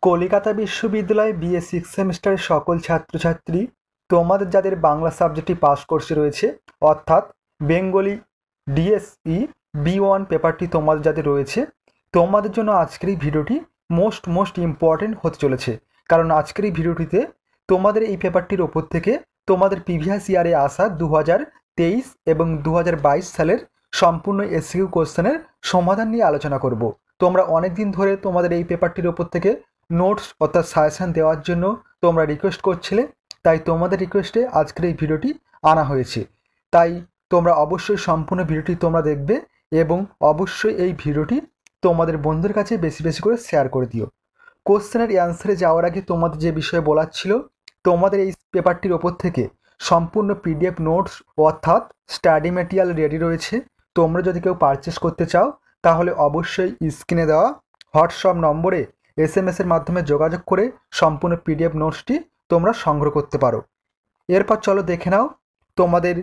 কলিকাতা বিশ্ববিদ্যালয় BA six সেমিস্টারের সকল ছাত্রছাত্রী, তোমাদের যাদের বাংলা সাবজেক্টটি পাস কোর্সে রয়েছে, অর্থাৎ বেঙ্গলি ডিএসই বি1 পেপারটি তোমাদের যাদের রয়েছে, তোমাদের জন্য আজকের এই ভিডিওটি মোস্ট ইম্পর্টেন্ট হতে চলেছে। কারণ আজকের এই ভিডিওটিতে তোমাদের এই পেপারটির ওপর থেকে তোমাদের প্রিভিয়াস ইয়ারে আসা 2023 এবং 2022 সালের সম্পূর্ণ এসকিউ কোশ্চেনের সমাধান নিয়ে আলোচনা করব। তোমরা অনেক দিন ধরে তোমাদের এই পেপারটির ওপর থেকে নোটস অর্থাৎ সাজেশান দেওয়ার জন্য তোমরা রিকোয়েস্ট করছিলে, তাই তোমাদের রিকোয়েস্টে আজকের এই ভিডিওটি আনা হয়েছে। তাই তোমরা অবশ্যই সম্পূর্ণ ভিডিওটি তোমরা দেখবে এবং অবশ্যই এই ভিডিওটি তোমাদের বন্ধুদের কাছে বেশি বেশি করে শেয়ার করে দিও। কোশ্চেনের অ্যান্সারে যাওয়ার আগে তোমাদের যে বিষয়ে বলার ছিল, তোমাদের এই পেপারটির ওপর থেকে সম্পূর্ণ পিডিএফ নোটস অর্থাৎ স্টাডি ম্যাটেরিয়াল রেডি রয়েছে। তোমরা যদি কেউ পারচেস করতে চাও তাহলে অবশ্যই স্ক্রিনে দেওয়া হোয়াটসঅ্যাপ নম্বরে এসএমএসের মাধ্যমে যোগাযোগ করে সম্পূর্ণ পিডিএফ নোটসটি তোমরা সংগ্রহ করতে পারো। এরপর চলো দেখে নাও তোমাদের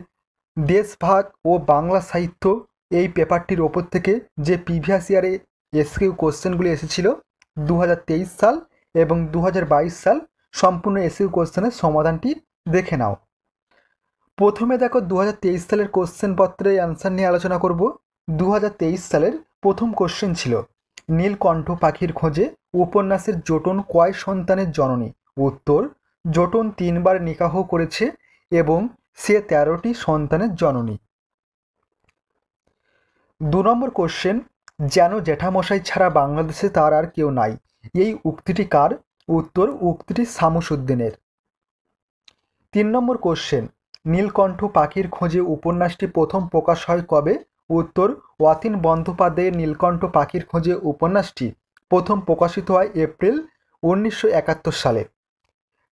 দেশভাগ ও বাংলা সাহিত্য এই পেপারটির ওপর থেকে যে প্রিভিয়াস ইয়ারে এসকিউ কোশ্চেনগুলি এসেছিল 2023 সাল এবং 2022 সাল সম্পূর্ণ এসকিউ কোশ্চেনের সমাধানটি দেখে নাও। প্রথমে দেখো 2023 সালের কোশ্চেনপত্রের অ্যান্সার নিয়ে আলোচনা করব। 2023 সালের প্রথম কোশ্চেন ছিল, নীলকণ্ঠ পাখির খোঁজে উপন্যাসের জোটন কয় সন্তানের জননী? উত্তর, জোটন 3 বার নিকাহ করেছে এবং সে 13টি সন্তানের জননী। 2 নম্বর কোশ্চেন, যেন জ্যাঠামশাই ছাড়া বাংলাদেশে তার আর কেউ নাই, এই উক্তিটি কার? উত্তর, উক্তিটি শামসুদ্দিনের। 3 নম্বর কোশ্চেন, নীলকণ্ঠ পাখির খোঁজে উপন্যাসটি প্রথম প্রকাশ হয় কবে? উত্তর, অতীন বন্দ্যোপাধ্যায়ের নীলকণ্ঠ পাখির খোঁজে উপন্যাসটি প্রথম প্রকাশিত হয় এপ্রিল 1971 সালে।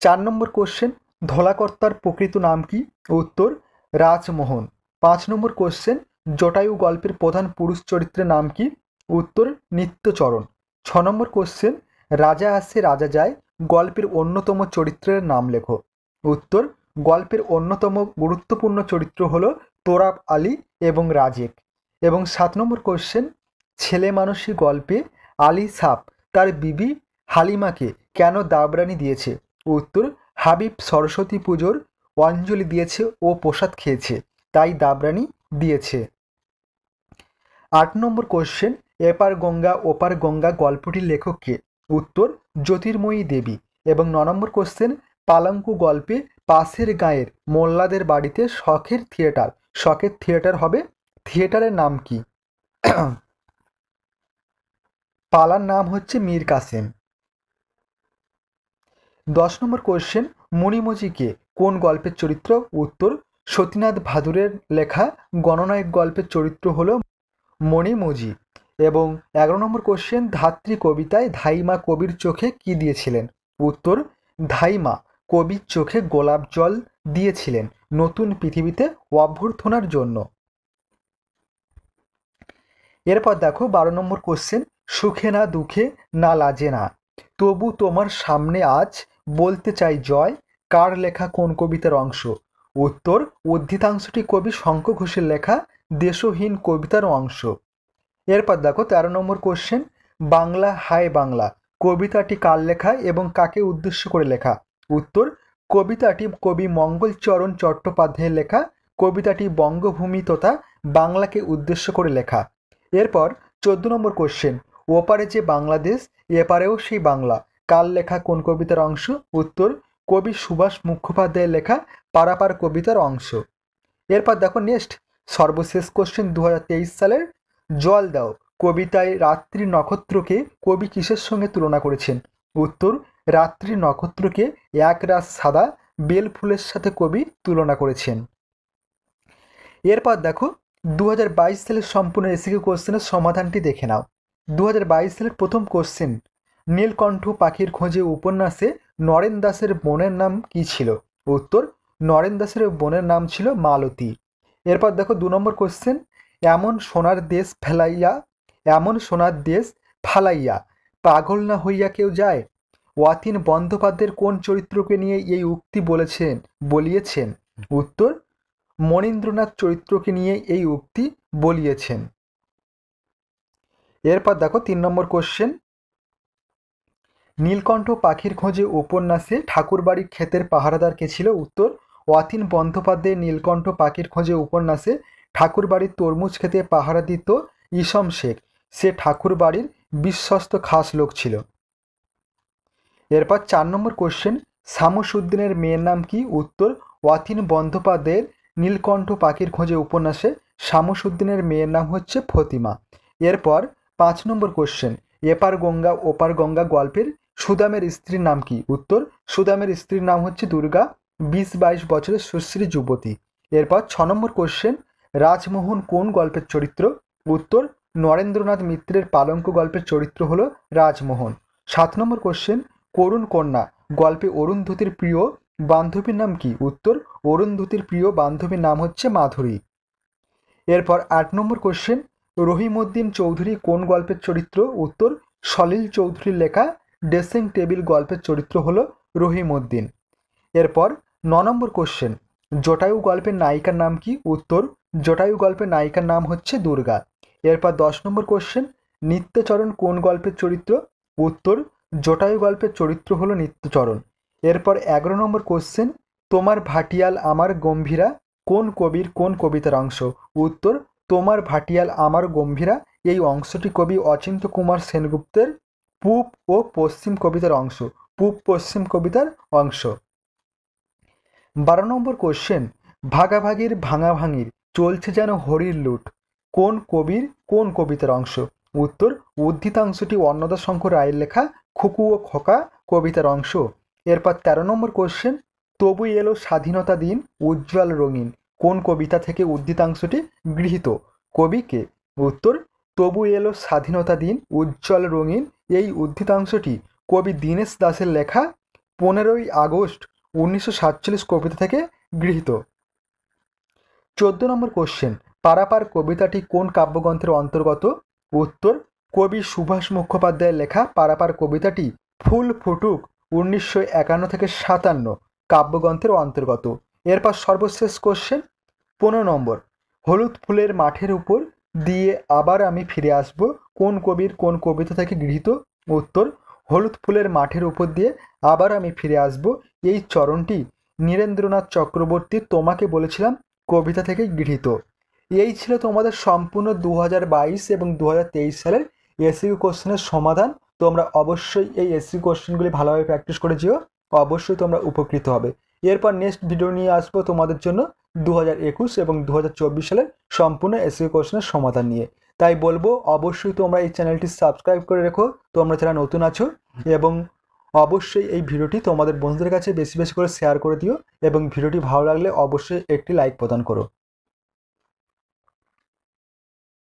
4 নম্বর কোশ্চেন, ধলাকর্তার প্রকৃত নাম কি? উত্তর, রাজমোহন। 5 নম্বর কোশ্চেন, জটায়ু গল্পের প্রধান পুরুষ চরিত্রের নাম কি? উত্তর, নিত্যচরণ। 6 নম্বর কোশ্চেন, রাজা আসে রাজা যায় গল্পের অন্যতম চরিত্রের নাম লেখো। উত্তর, গল্পের অন্যতম গুরুত্বপূর্ণ চরিত্র হলো তোরাব আলী এবং রাজেক। এবং 7 নম্বর কোশ্চেন, ছেলে মানুষী গল্পে আলী সাপ তার বিবি হালিমাকে কেন দাবরানি দিয়েছে? উত্তর, হাবিব সরস্বতী পুজোর অঞ্জলি দিয়েছে ও প্রসাদ খেয়েছে, তাই দাবরানি দিয়েছে। 8 নম্বর কোশ্চেন, এপার গঙ্গা ওপার গঙ্গা গল্পটির লেখক কে? উত্তর, জ্যোতির্ময়ী দেবী। এবং 9 নম্বর কোশ্চেন, পালাঙ্কু গল্পে পাশের গাঁয়ের মোল্লাদের বাড়িতে শখের থিয়েটার হবে, থিয়েটারের নাম কি? পালার নাম হচ্ছে মীর কাসেম। 10 নম্বর কোশ্চেন, মণিমুজি কে কোন গল্পের চরিত্র? উত্তর, সতীনাথ ভাদুরের লেখা গণনায়ক গল্পের চরিত্র হলো মণিমুজি। এবং 11 নম্বর কোশ্চেন, ধাত্রী কবিতায় ধাইমা কবির চোখে কি দিয়েছিলেন? উত্তর, ধাইমা কবির চোখে গোলাপ জল দিয়েছিলেন নতুন পৃথিবীতে অভ্যর্থনার জন্য। এরপর দেখো 12 নম্বর কোশ্চেন, সুখে না দুঃখে না লাজে না তবু তোমার সামনে আজ বলতে চাই জয় কার লেখা কোন কবিতার অংশ? উত্তর, উদ্ধৃতাংশটি কবি শঙ্খ ঘোষের লেখা দেশহীন কবিতার অংশ। এরপর দেখো 13 নম্বর কোশ্চেন, বাংলা হায় বাংলা কবিতাটি কার লেখা এবং কাকে উদ্দেশ্য করে লেখা? উত্তর, কবিতাটি কবি মঙ্গলচরণ চট্টোপাধ্যায়ের লেখা, কবিতাটি বঙ্গভূমি তথা বাংলাকে উদ্দেশ্য করে লেখা। এরপর 14 নম্বর কোশ্চেন, ওপারে যে বাংলাদেশ এপারেও সেই বাংলা কার লেখা কোন কবিতার অংশ? উত্তর, কবি সুভাষ মুখোপাধ্যায়ের লেখা পারাপার কবিতার অংশ। এরপর দেখো নেক্সট সর্বশেষ কোশ্চেন 2023 সালের, জল দাও কবিতায় রাত্রি নক্ষত্রকে কবি কিসের সঙ্গে তুলনা করেছেন? উত্তর, রাত্রি নক্ষত্রকে একরাশ সাদা বেল ফুলের সাথে কবি তুলনা করেছেন। এরপর দেখো 2022 সালের সম্পূর্ণ এসিকিউ কোশ্চেনের সমাধানটি দেখে নাও। 2022 সালের প্রথম কোশ্চেন, নীলকণ্ঠ পাখির খোঁজে উপন্যাসে নরেন দাসের বোনের নাম কি ছিল? উত্তর, নরেন দাসের বোনের নাম ছিল মালতী। এরপর দেখো 2 নম্বর কোশ্চেন, এমন সোনার দেশ ফালাইয়া পাগল না হইয়া কেউ যায় অতীন বন্দ্যোপাধ্যায়ের কোন চরিত্রকে নিয়ে এই উক্তি বলিয়েছেন? উত্তর, মনীন্দ্রনাথ চরিত্রকে নিয়ে এই উক্তি বলিয়েছেন। এরপর দেখো 3 নম্বর কোশ্চেন, নীলকণ্ঠ পাখির খোঁজে উপন্যাসে ঠাকুরবাড়ির ক্ষেতের পাহারাদার কে ছিল? উত্তর অতীন বন্দ্যোপাধ্যায়ের নীলকণ্ঠ পাখির খোঁজে উপন্যাসে ঠাকুরবাড়ির তরমুজ খেতে পাহারা দিত ইসম শেখ। সে ঠাকুরবাড়ির বিশ্বস্ত খাস লোক ছিল। এরপর 4 নম্বর কোশ্চেন, শামসুদ্দিনের মেয়ের নাম কি? উত্তর অতীন বন্দ্যোপাধ্যায়ের নীলকণ্ঠ পাখির খোঁজে উপন্যাসে শামসুদ্দিনের মেয়ের নাম হচ্ছে ফতিমা। এরপর 5 নম্বর কোশ্চেন, এপার গঙ্গা ওপার গঙ্গা গল্পের সুদামের স্ত্রীর নাম কি? উত্তর সুদামের স্ত্রীর নাম হচ্ছে দুর্গা, 20-22 বছরের সুশ্রী যুবতী। এরপর 6 নম্বর কোশ্চেন, রাজমোহন কোন গল্পের চরিত্র? উত্তর নরেন্দ্রনাথ মিত্রের পালঙ্ক গল্পের চরিত্র হলো রাজমোহন। 7 নম্বর কোশ্চেন, করুণ কন্যা গল্পে অরুন্ধতির প্রিয় বান্ধবীর নাম কি? উত্তর অরুন্ধতির প্রিয় বান্ধবীর নাম হচ্ছে মাধুরী। এরপর 8 নম্বর কোশ্চেন, রহিমউদ্দিন চৌধুরী কোন গল্পের চরিত্র? উত্তর সলিল চৌধুরীর লেখা ড্রেসিং টেবিল গল্পের চরিত্র হলো রহিমউদ্দিন। এরপর 9 নম্বর কোশ্চেন, জটায়ু গল্পের নায়িকার নাম কি? উত্তর জটায়ু গল্পের নায়িকার নাম হচ্ছে দুর্গা। এরপর 10 নম্বর কোশ্চেন, নিত্যচরণ কোন গল্পের চরিত্র? উত্তর জটায়ু গল্পের চরিত্র হলো নিত্যচরণ। এরপর 11 নম্বর কোশ্চেন, তোমার ভাটিয়াল আমার গম্ভীরা কোন কবির কোন কবিতার অংশ? উত্তর তোমার ভাটিয়াল আমার গম্ভীরা এই অংশটি কবি অচিন্ত্য কুমার সেনগুপ্তের পূব ও পশ্চিম কবিতার অংশ, পূব পশ্চিম কবিতার অংশ। 12 নম্বর কোশ্চেন, ভাগাভাগির ভাঙাভাঙির চলছে যেন হরির লুট কোন কবির কোন কবিতার অংশ? উত্তর উদ্ধৃতাংশটি অন্নদাশঙ্কর রায়ের লেখা খুকু ও খোকা কবিতার অংশ। এরপর 13 নম্বর কোশ্চেন, তবু এলো স্বাধীনতা দিন উজ্জ্বল রঙিন কোন কবিতা থেকে উদ্ধৃতাংশটি গৃহীত? কবিকে? উত্তর তবু এলো স্বাধীনতা দিন উজ্জ্বল রঙিন এই উদ্ধৃতাংশটি কবি দীনেশ দাসের লেখা 15ই আগস্ট 1947 কবিতা থেকে গৃহীত। 14 নম্বর কোশ্চেন, পারাপার কবিতাটি কোন কাব্যগ্রন্থের অন্তর্গত? উত্তর কবি সুভাষ মুখোপাধ্যায়ের লেখা পারাপার কবিতাটি ফুল ফুটুক 1951 থেকে 57 কাব্যগ্রন্থের অন্তর্গত। এরপর সর্বশেষ কোশ্চেন 15 নম্বর, হলুদ ফুলের মাঠের উপর দিয়ে আবার আমি ফিরে আসব কোন কবির কোন কবিতা থেকে গৃহীত? উত্তর হলুদ ফুলের মাঠের উপর দিয়ে আবার আমি ফিরে আসব এই চরণটি নীরেন্দ্রনাথ চক্রবর্তীর তোমাকে বলেছিলাম কবিতা থেকে গৃহীত। এই ছিল তোমাদের সম্পূর্ণ 2022 এবং 2023 সালের এসইউ কোশ্চেনের সমাধান। তোমরা অবশ্যই এই এসইউ কোশ্চেনগুলি ভালোভাবে প্র্যাকটিস করে যেও, অবশ্যই তোমরা উপকৃত হবে। এরপর নেক্সট ভিডিও নিয়ে আসবো তোমাদের জন্য 2021 এবং 2024 সালের সম্পূর্ণ এসইউ কোশ্চেনের সমাধান নিয়ে। তাই বলবো অবশ্যই তোমরা এই চ্যানেলটি সাবস্ক্রাইব করে রেখো তোমরা যারা নতুন আছো, এবং অবশ্যই এই ভিডিওটি তোমাদের বন্ধুদের কাছে বেশি বেশি করে শেয়ার করে দিও, এবং ভিডিওটি ভালো লাগলে অবশ্যই একটি লাইক প্রদান করো।